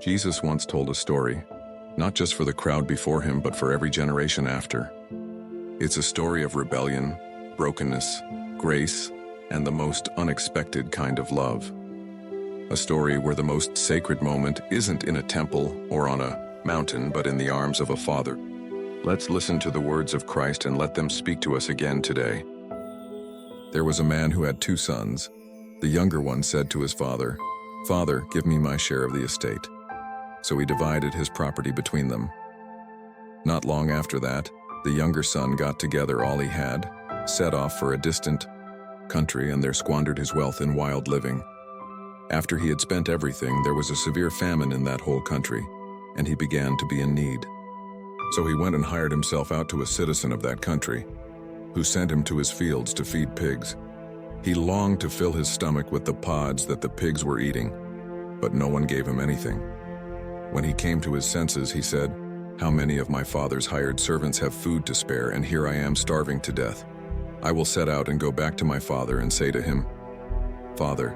Jesus once told a story, not just for the crowd before him, but for every generation after. It's a story of rebellion, brokenness, grace, and the most unexpected kind of love. A story where the most sacred moment isn't in a temple or on a mountain, but in the arms of a father. Let's listen to the words of Christ and let them speak to us again today. There was a man who had 2 sons. The younger one said to his father, "Father, give me my share of the estate." So he divided his property between them. Not long after that, the younger son got together all he had, set off for a distant country, and there squandered his wealth in wild living. After he had spent everything, there was a severe famine in that whole country, and he began to be in need. So he went and hired himself out to a citizen of that country, who sent him to his fields to feed pigs. He longed to fill his stomach with the pods that the pigs were eating, but no one gave him anything. When he came to his senses, he said, "How many of my father's hired servants have food to spare, and here I am starving to death? I will set out and go back to my father and say to him, 'Father,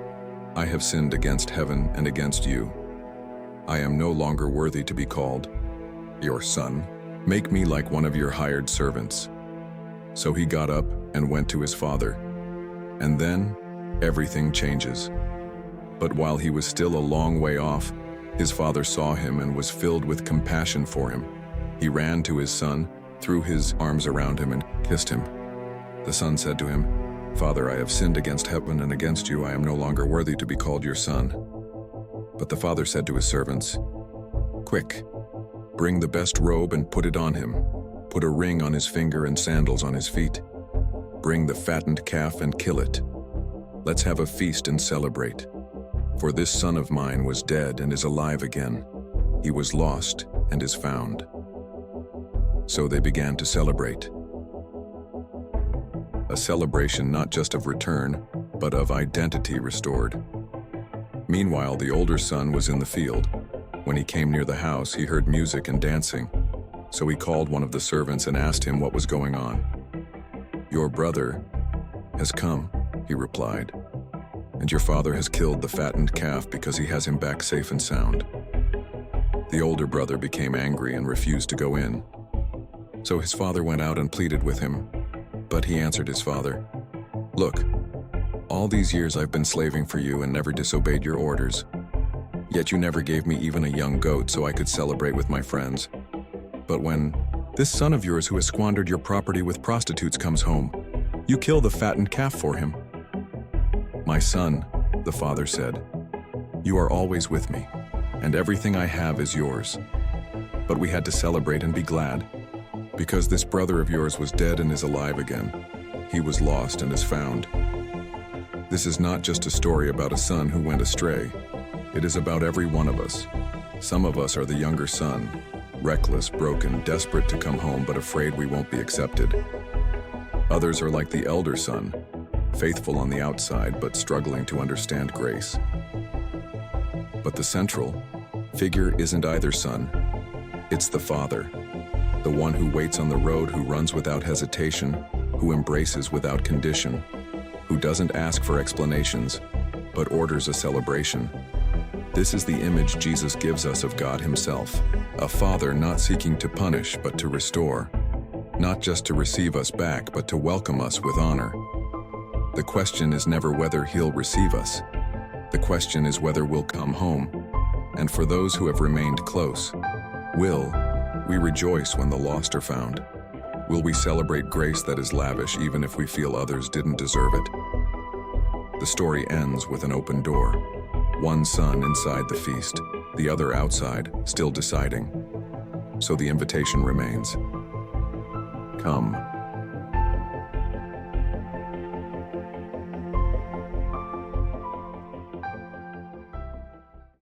I have sinned against heaven and against you. I am no longer worthy to be called your son. Make me like one of your hired servants.' So he got up and went to his father. And then everything changes. But while he was still a long way off, his father saw him and was filled with compassion for him. He ran to his son, threw his arms around him, and kissed him. The son said to him, 'Father, I have sinned against heaven and against you. I am no longer worthy to be called your son.' But the father said to his servants, 'Quick, bring the best robe and put it on him. Put a ring on his finger and sandals on his feet. Bring the fattened calf and kill it. Let's have a feast and celebrate. For this son of mine was dead and is alive again. He was lost and is found.' So they began to celebrate. A celebration not just of return, but of identity restored. Meanwhile, the older son was in the field. When he came near the house, he heard music and dancing. So he called one of the servants and asked him what was going on. 'Your brother has come,' he replied, 'and your father has killed the fattened calf because he has him back safe and sound.' The older brother became angry and refused to go in. So his father went out and pleaded with him. But he answered his father, 'Look, all these years I've been slaving for you and never disobeyed your orders. Yet you never gave me even a young goat so I could celebrate with my friends. But when this son of yours who has squandered your property with prostitutes comes home, you kill the fattened calf for him.' 'My son,' the father said, 'you are always with me, and everything I have is yours. But we had to celebrate and be glad, because this brother of yours was dead and is alive again. He was lost and is found.' This is not just a story about a son who went astray. It is about every one of us. Some of us are the younger son, reckless, broken, desperate to come home but afraid we won't be accepted. Others are like the elder son, faithful on the outside but struggling to understand grace. But the central figure isn't either son. It's the father, the one who waits on the road, who runs without hesitation, who embraces without condition, who doesn't ask for explanations, but orders a celebration. This is the image Jesus gives us of God himself, a father not seeking to punish but to restore, not just to receive us back but to welcome us with honor. The question is never whether he'll receive us. The question is whether we'll come home. And for those who have remained close, will we rejoice when the lost are found? Will we celebrate grace that is lavish even if we feel others didn't deserve it? The story ends with an open door. One son inside the feast, the other outside, still deciding. So the invitation remains. Come.